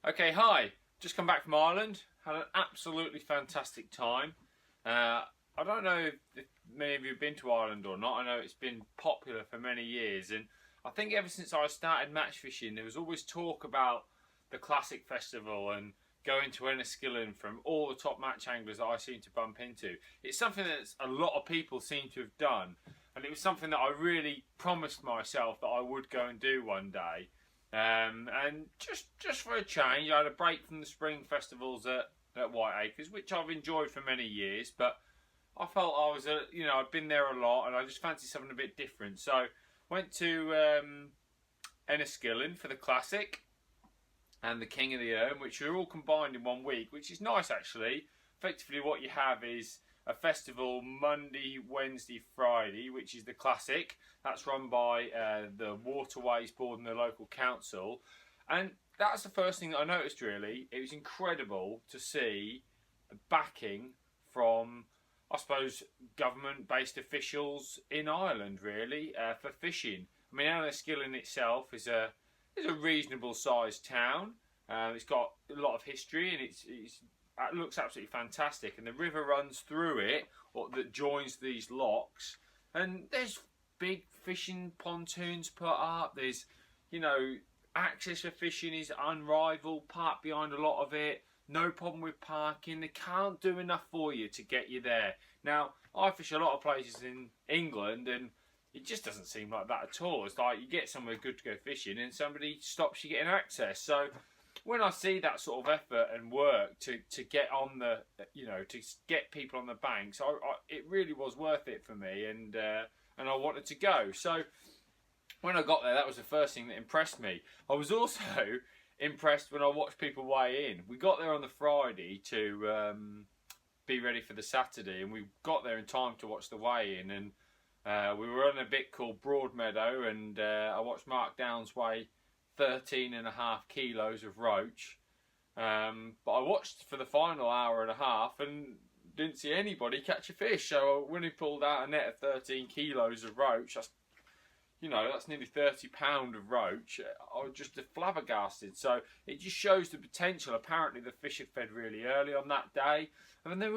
Okay, hi. Just come back from Ireland. Had an absolutely fantastic time. I don't know if many of you have been to Ireland or not. I know it's been popular for many years, and I think ever since I started match fishing, there was always talk about the Classic Festival and going to Enniskillen from all the top match anglers that I seem to bump into. It's something that a lot of people seem to have done, and it was something that I really promised myself that I would go and do one day. And just for a change, I had a break from the spring festivals at Whiteacres, which I've enjoyed for many years. But I felt I was, I'd been there a lot, and I just fancied something a bit different. So went to Enniskillen for the Classic and the King of the Erm, which are all combined in 1 week, which is nice actually. Effectively, what you have is a festival Monday, Wednesday, Friday, which is the Classic. That's run by the Waterways Board and the local council. And that's the first thing that I noticed, really. It was incredible to see the backing from, I suppose, government-based officials in Ireland, really, for fishing. I mean, Enniskillen itself is a reasonable-sized town. It's got a lot of history, and it looks absolutely fantastic, and the river runs through it, or that joins these locks, and there's big fishing pontoons put up. There's, access for fishing is unrivaled. Park behind a lot of it. No problem with parking. They can't do enough for you to get you there. Now, I fish a lot of places in England, and it just doesn't seem like that at all. It's like you get somewhere good to go fishing, and somebody stops you getting access. So when I see that sort of effort and work to get on the, to get people on the banks, it really was worth it for me, and I wanted to go. So when I got there, that was the first thing that impressed me. I was also impressed when I watched people weigh in. We got there on the Friday to be ready for the Saturday, and we got there in time to watch the weigh-in, and we were on a bit called Broadmeadow, and I watched Mark Downs weigh 13.5 kilos of roach, but I watched for the final hour and a half and didn't see anybody catch a fish. So when he pulled out a net of 13 kilos of roach, that's nearly £30 of roach. I was just flabbergasted. So it just shows the potential. Apparently the fish had fed really early on that day. And then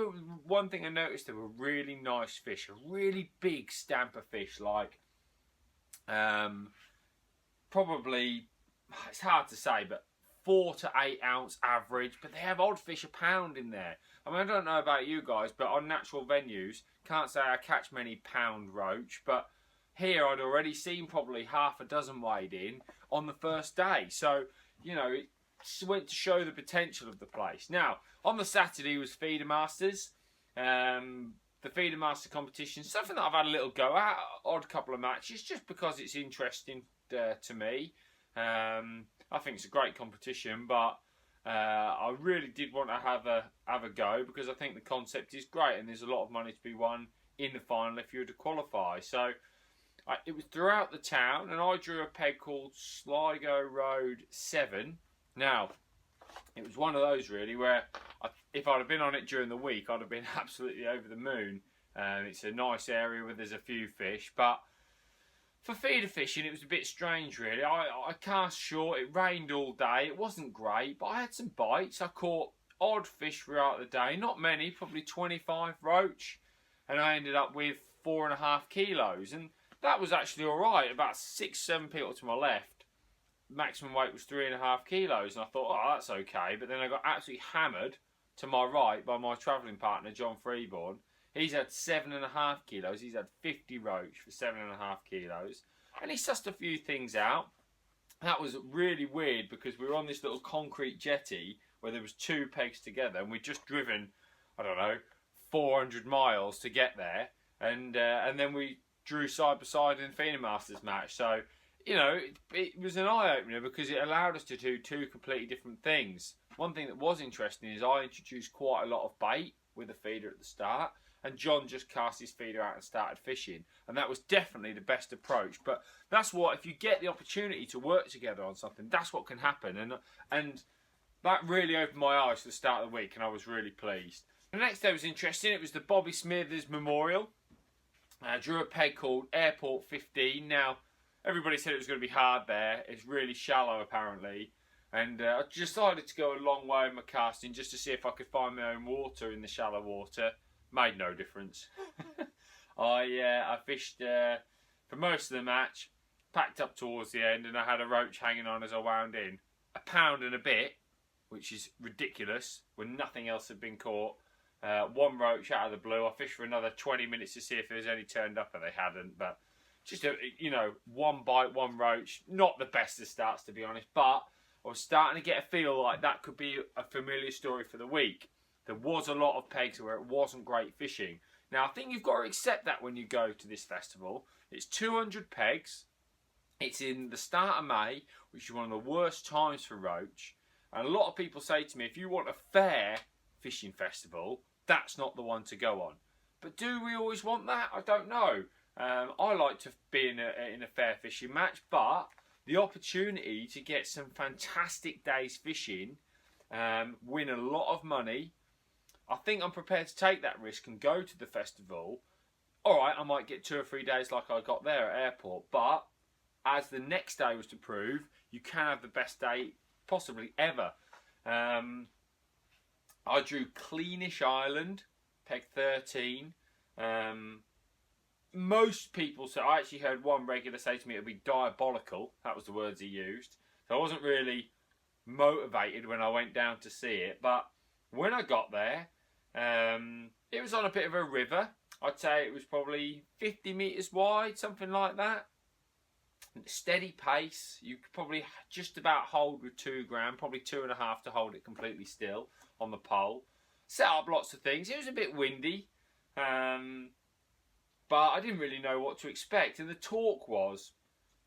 one thing I noticed, there were really nice fish, a really big stamper fish, like probably, it's hard to say, but 4 to 8 ounce average, but they have odd fish a pound in there. I mean, I don't know about you guys, but on natural venues, can't say I catch many pound roach, but here I'd already seen probably half a dozen weighed in on the first day. So, it went to show the potential of the place. Now, on the Saturday was Feeder Masters. The Feeder Master competition, something that I've had a little go at, odd couple of matches, just because it's interesting to me. I think it's a great competition, but I really did want to have a go, because I think the concept is great, and there's a lot of money to be won in the final if you were to qualify. So it was throughout the town, and I drew a peg called Sligo Road 7. Now, it was one of those really where if I'd have been on it during the week, I'd have been absolutely over the moon. It's a nice area where there's a few fish, but for feeder fishing, it was a bit strange, really. I cast short. It rained all day. It wasn't great, but I had some bites. I caught odd fish throughout the day. Not many, probably 25 roach. And I ended up with 4.5 kilos. And that was actually all right. About 6-7 people to my left, maximum weight was 3.5 kilos. And I thought, oh, that's okay. But then I got absolutely hammered to my right by my travelling partner, John Freeborn. He's had 7.5 kilos. He's had 50 roach for 7.5 kilos. And he sussed a few things out. That was really weird, because we were on this little concrete jetty where there was 2 pegs together, and we'd just driven, 400 miles to get there. And then we drew side by side in the Feeder Masters match. So, it was an eye-opener, because it allowed us to do 2 completely different things. One thing that was interesting is I introduced quite a lot of bait with a feeder at the start, and John just cast his feeder out and started fishing, and that was definitely the best approach. But that's what, if you get the opportunity to work together on something, that's what can happen, and that really opened my eyes to the start of the week, and I was really pleased. The next day was interesting. It was the Bobby Smithers Memorial. I drew a peg called Airport 15. Now, everybody said it was going to be hard there. It's really shallow, apparently. And I decided to go a long way in my casting just to see if I could find my own water in the shallow water. Made no difference. I fished for most of the match, packed up towards the end, and I had a roach hanging on as I wound in. A pound and a bit, which is ridiculous when nothing else had been caught. One roach out of the blue. I fished for another 20 minutes to see if there was any turned up, and they hadn't. But just one bite, one roach. Not the best of starts, to be honest, but I was starting to get a feel like that could be a familiar story for the week. There was a lot of pegs where it wasn't great fishing. Now, I think you've got to accept that when you go to this festival. It's 200 pegs. It's in the start of May, which is one of the worst times for roach. And a lot of people say to me, if you want a fair fishing festival, that's not the one to go on. But do we always want that? I don't know. I like to be in a fair fishing match, but the opportunity to get some fantastic days fishing, win a lot of money, I think I'm prepared to take that risk and go to the festival. Alright, I might get 2 or 3 days like I got there at airport, but as the next day was to prove, you can have the best day possibly ever. I drew Cleanish Island, peg 13. Most people say, I actually heard one regular say to me it would be diabolical. That was the words he used. So I wasn't really motivated when I went down to see it. But when I got there, it was on a bit of a river. I'd say it was probably 50 metres wide, something like that. Steady pace. You could probably just about hold with 2 gram, probably 2.5 to hold it completely still on the pole. Set up lots of things. It was a bit windy. But I didn't really know what to expect. And the talk was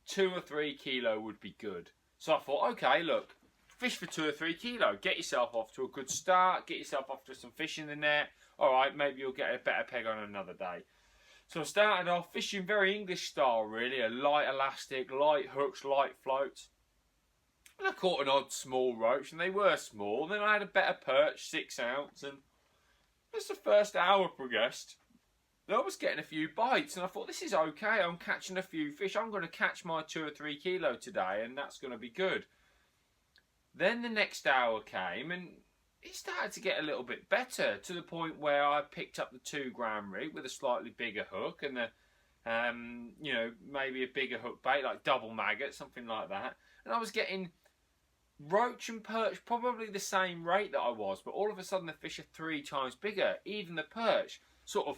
2 or 3 kilo would be good. So I thought, okay, look, fish for 2 or 3 kilo. Get yourself off to a good start. Get yourself off to some fish in the net. All right, maybe you'll get a better peg on another day. So I started off fishing very English style, really. A light elastic, light hooks, light floats. And I caught an odd small roach, and they were small. Then I had a better perch, 6 ounce. And as the first hour progressed, I was getting a few bites, and I thought, this is okay. I'm catching a few fish. I'm going to catch my 2 or 3 kilo today, and that's going to be good. Then the next hour came, and it started to get a little bit better, to the point where I picked up the 2 gram rig with a slightly bigger hook and maybe a bigger hook bait, like double maggot, something like that. And I was getting roach and perch probably the same rate that I was, but all of a sudden the fish are 3 times bigger. Even the perch, sort of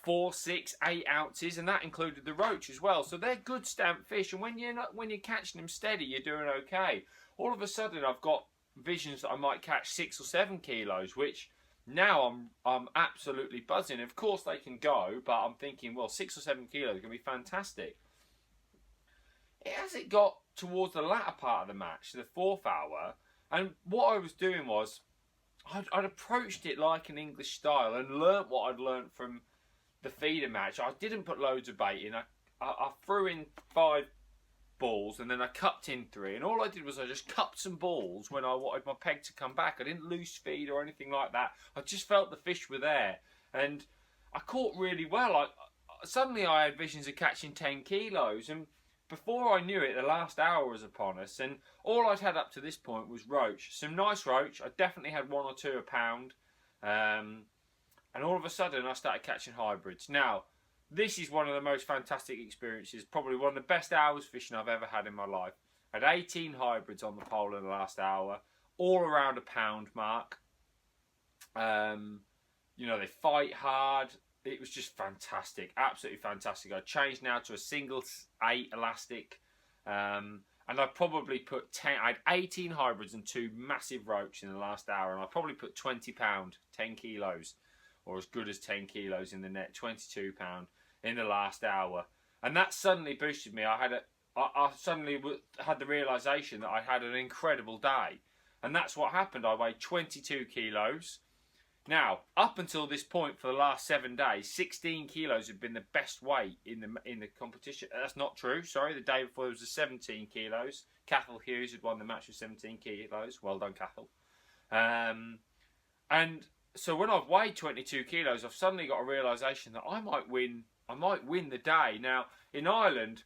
4, 6, 8 ounces, and that included the roach as well. So they're good stamp fish, and when you're catching them steady, you're doing okay. All of a sudden, I've got visions that I might catch 6 or 7 kilos, which now I'm absolutely buzzing. Of course, they can go, but I'm thinking, well, 6 or 7 kilos is going to be fantastic. As it got towards the latter part of the match, the 4th hour, and what I was doing was I'd approached it like an English style and learnt what I'd learnt from the feeder match. I didn't put loads of bait in. I threw in 5 balls, and then I cupped in 3, and all I did was I just cupped some balls when I wanted my peg to come back. I didn't loose feed or anything like that. I just felt the fish were there, and I caught really well. Suddenly I had visions of catching 10 kilos, and before I knew it, the last hour was upon us, and all I'd had up to this point was roach. Some nice roach. I definitely had 1 or 2 a pound, and all of a sudden I started catching hybrids. Now, this is one of the most fantastic experiences, probably one of the best hours fishing I've ever had in my life. I had 18 hybrids on the pole in the last hour, all around a pound mark. They fight hard. It was just fantastic, absolutely fantastic. I changed now to a single 8 elastic, and I probably put 10. I had 18 hybrids and 2 massive roach in the last hour, and I probably put 20 pound, 10 kilos, or as good as 10 kilos in the net, 22 pound. In the last hour, and that suddenly boosted me. I suddenly had the realisation that I had an incredible day, and that's what happened. I weighed 22 kilos. Now, up until this point, for the last 7 days, 16 kilos had been the best weight in the competition. That's not true. Sorry, the day before there was 17 kilos. Cathal Hughes had won the match with 17 kilos. Well done, Cathal. And so when I've weighed 22 kilos, I've suddenly got a realisation that I might win the day. Now, in Ireland,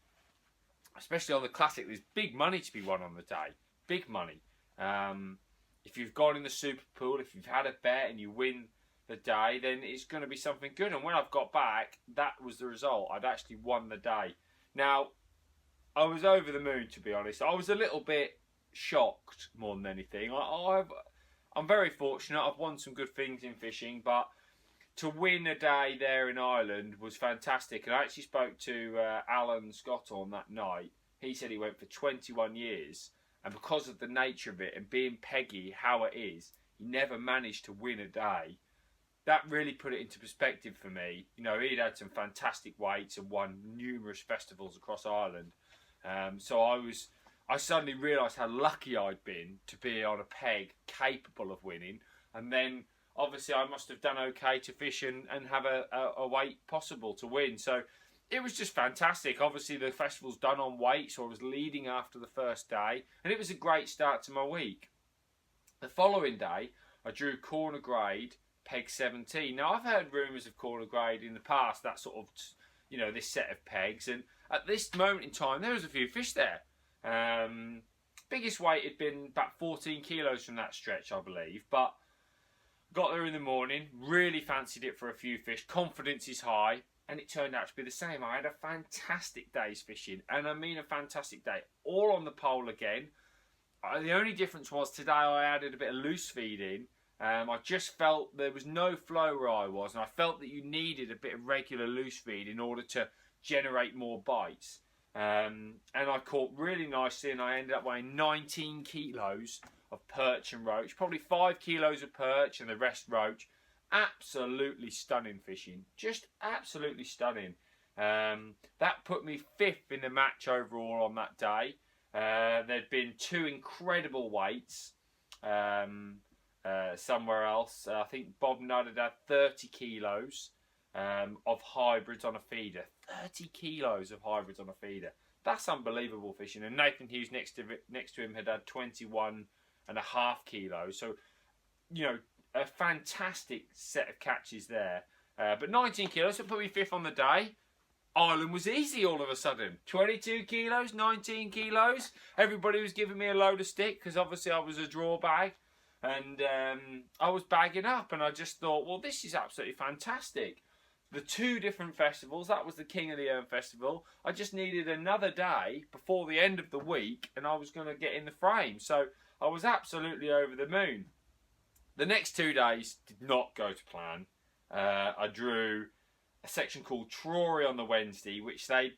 especially on the Classic, there's big money to be won on the day. Big money. If you've gone in the super pool, if you've had a bet and you win the day, then it's going to be something good. And when I've got back, that was the result. I'd actually won the day. Now, I was over the moon, to be honest. I was a little bit shocked more than anything. I'm very fortunate. I've won some good things in fishing, but to win a day there in Ireland was fantastic. And I actually spoke to Alan Scott on that night. He said he went for 21 years, and because of the nature of it and being peggy how it is, he never managed to win a day. That really put it into perspective for me. You know, he'd had some fantastic weights and won numerous festivals across Ireland. So I suddenly realised how lucky I'd been to be on a peg capable of winning. And then, obviously, I must have done okay to fish and have a weight possible to win. So it was just fantastic. Obviously, the festival's done on weight, so I was leading after the first day. And it was a great start to my week. The following day, I drew corner grade, peg 17. Now, I've heard rumours of corner grade in the past, that sort of, you know, this set of pegs. And at this moment in time, there was a few fish there. Biggest weight had been about 14 kilos from that stretch, I believe. But got there in the morning, really fancied it for a few fish. Confidence is high. And it turned out to be the same. I had a fantastic day's fishing. And I mean a fantastic day. All on the pole again. The only difference was today I added a bit of loose feed in. I just felt there was no flow where I was. And I felt that you needed a bit of regular loose feed in order to generate more bites. And I caught really nicely. And I ended up weighing 19 kilos of perch and roach. Probably 5 kilos of perch and the rest roach. Absolutely stunning fishing, just absolutely stunning. That put me 5th in the match overall on that day. There'd been 2 incredible weights somewhere else. I think Bob Nudd had 30 kilos of hybrids on a feeder. 30 kilos of hybrids on a feeder. That's unbelievable fishing. And Nathan Hughes next to him had 21.5 kilos. So, you know, a fantastic set of catches there. But 19 kilos, that put me 5th on the day. Ireland was easy all of a sudden. 22 kilos, 19 kilos. Everybody was giving me a load of stick because obviously I was a draw bag. And I was bagging up and I just thought, well, this is absolutely fantastic. The 2 different festivals, that was the King of the Erne festival. I just needed another day before the end of the week and I was going to get in the frame. So I was absolutely over the moon. The next 2 days did not go to plan. I drew a section called Trory on the Wednesday, which they'd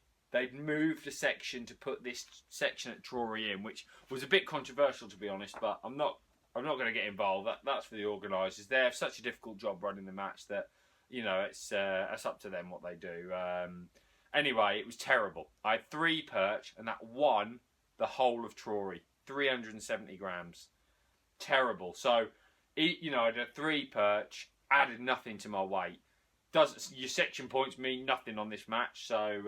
moved a section to put this section at Trory in, which was a bit controversial to be honest. But I'm not going to get involved. That's for the organisers. They have such a difficult job running the match that, you know, it's up to them what they do. Anyway, it was terrible. I had 3 perch and that won the whole of Trory, 370 grams. Terrible. So, you know, I did 3 perch, added nothing to my weight. Your section points mean nothing on this match, so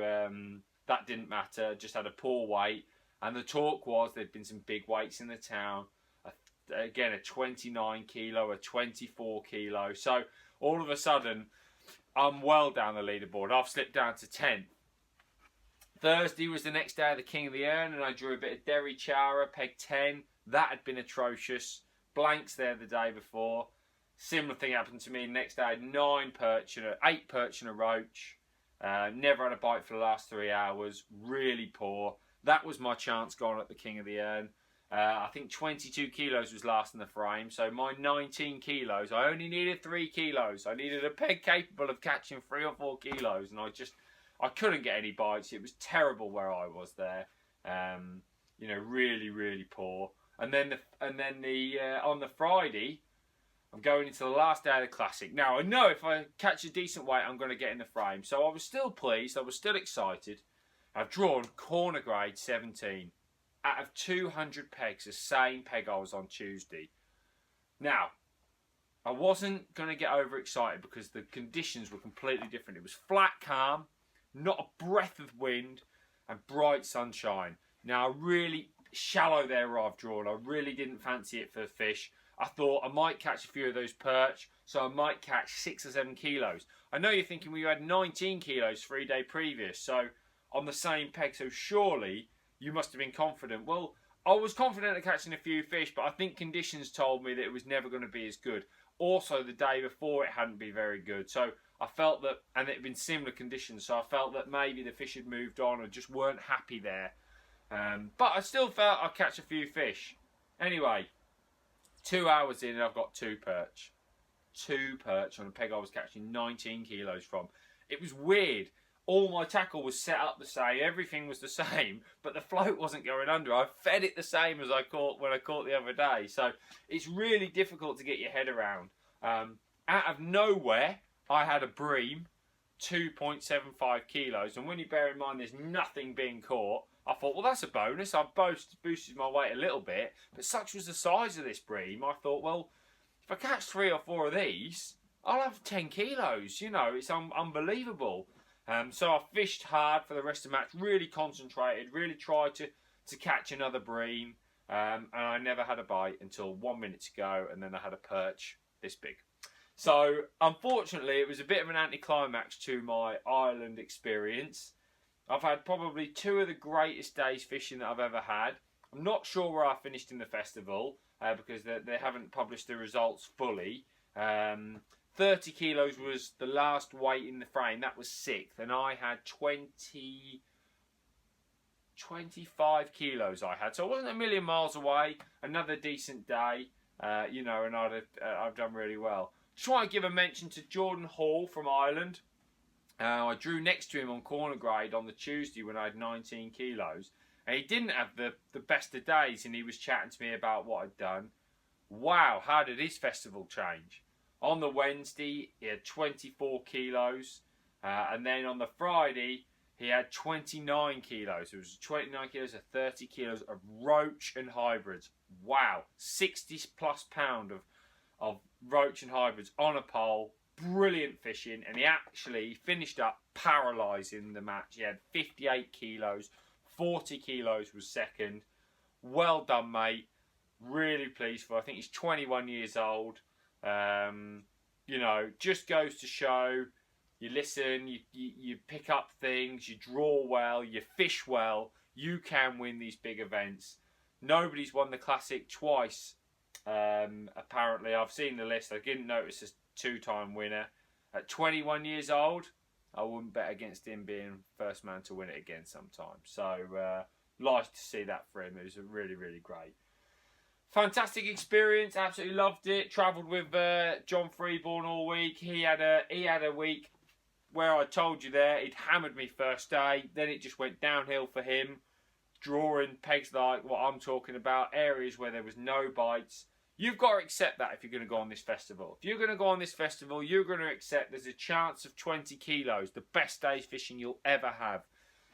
that didn't matter. Just had a poor weight, and the talk was there'd been some big weights in the town. Again, a 29 kilo, a 24 kilo. So all of a sudden, I'm well down the leaderboard. I've slipped down to 10th. Thursday was the next day of the King of the Erne, and I drew a bit of Derry Chara, peg 10. That had been atrocious. Blanks there the day before. Similar thing happened to me. Next day I had 8 perch and a roach. Never had a bite for the last 3 hours. Really poor. That was my chance gone at the King of the Erne. I think 22 kilos was last in the frame. So my 19 kilos, I only needed 3 kilos. I needed a peg capable of catching 3 or 4 kilos. And I couldn't get any bites. It was terrible where I was there. You know, really, really poor. And then on the Friday, I'm going into the last day of the Classic. Now, I know if I catch a decent weight, I'm going to get in the frame. So I was still pleased. I was still excited. I've drawn corner grade 17 out of 200 pegs, the same peg I was on Tuesday. Now, I wasn't going to get overexcited because the conditions were completely different. It was flat calm, not a breath of wind, and bright sunshine. Now, really shallow there where I've drawn. I really didn't fancy it for fish. I thought I might catch a few of those perch, so I might catch 6 or 7 kilos. I know you're thinking, well, you had 19 kilos 3 days previous, so on the same peg, so surely you must have been confident. Well, I was confident of catching a few fish, but I think conditions told me that it was never going to be as good. Also, the day before, it hadn't been very good. So I felt that, and it had been similar conditions, so I felt that maybe the fish had moved on and just weren't happy there. But I still felt I'd catch a few fish. Anyway, 2 hours in and I've got 2 perch. 2 perch on a peg I was catching 19 kilos from. It was weird. All my tackle was set up the same, everything was the same, but the float wasn't going under. I fed it the same as I caught when I caught the other day. So it's really difficult to get your head around. Out of nowhere, I had a bream, 2.75 kilos. And when you bear in mind there's nothing being caught, I thought, well, that's a bonus. I've boosted my weight a little bit. But such was the size of this bream, I thought, well, if I catch 3 or 4 of these, I'll have 10 kilos. You know, it's unbelievable. So I fished hard for the rest of the match, really concentrated, really tried to catch another bream, and I never had a bite until 1 minute to go, and then I had a perch this big. So unfortunately, it was a bit of an anticlimax to my Ireland experience. I've had probably 2 of the greatest days fishing that I've ever had. I'm not sure where I finished in the festival because they haven't published the results fully. 30 kilos was the last weight in the frame. That was 6th. And I had 25 kilos I had. So I wasn't a million miles away. Another decent day, you know, and I've done really well. Just want to give a mention to Jordan Hall from Ireland. I drew next to him on corner grade on the Tuesday when I had 19 kilos. And he didn't have the best of days, and he was chatting to me about what I'd done. Wow, how did his festival change? On the Wednesday, he had 24 kilos. And then on the Friday, he had 29 kilos. It was 29 kilos of 30 kilos of roach and hybrids. Wow, 60 plus pound of roach and hybrids on a pole. Brilliant fishing. And he actually finished up paralysing the match. He had 58 kilos. 40 kilos was second. Well done, mate. Really pleased for. I think he's 21 years old. You know, just goes to show you listen, you pick up things, you draw well, you fish well, you can win these big events. Nobody's won the Classic twice, apparently. I've seen the list. I didn't notice a 2-time winner. At 21 years old, I wouldn't bet against him being first man to win it again sometime. So, nice to see that for him. It was really, really great. Fantastic experience, absolutely loved it. Travelled with John Freeborn all week. He had a week where I told you there, he'd hammered me first day. Then it just went downhill for him. Drawing pegs like what I'm talking about, areas where there was no bites. You've got to accept that if you're going to go on this festival. If you're going to go on this festival, you're going to accept there's a chance of 20 kilos, the best days fishing you'll ever have.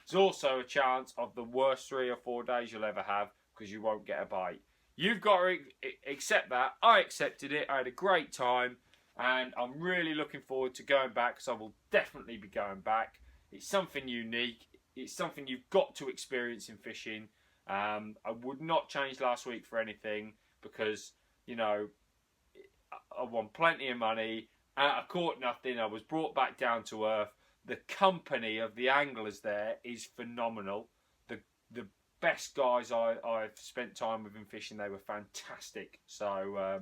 There's also a chance of the worst 3 or 4 days you'll ever have because you won't get a bite. You've got to accept that. I accepted it. I had a great time. And I'm really looking forward to going back because I will definitely be going back. It's something unique. It's something you've got to experience in fishing. I would not change last week for anything because, you know, I won plenty of money. I caught nothing. I was brought back down to earth. The company of the anglers there is phenomenal. The best guys I've spent time with in fishing, they were fantastic. So,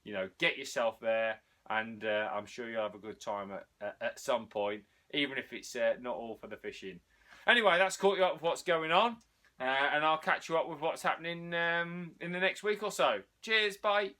you know, get yourself there, and I'm sure you'll have a good time at some point, even if it's not all for the fishing. Anyway, that's caught you up with what's going on, and I'll catch you up with what's happening in the next week or so. Cheers, bye.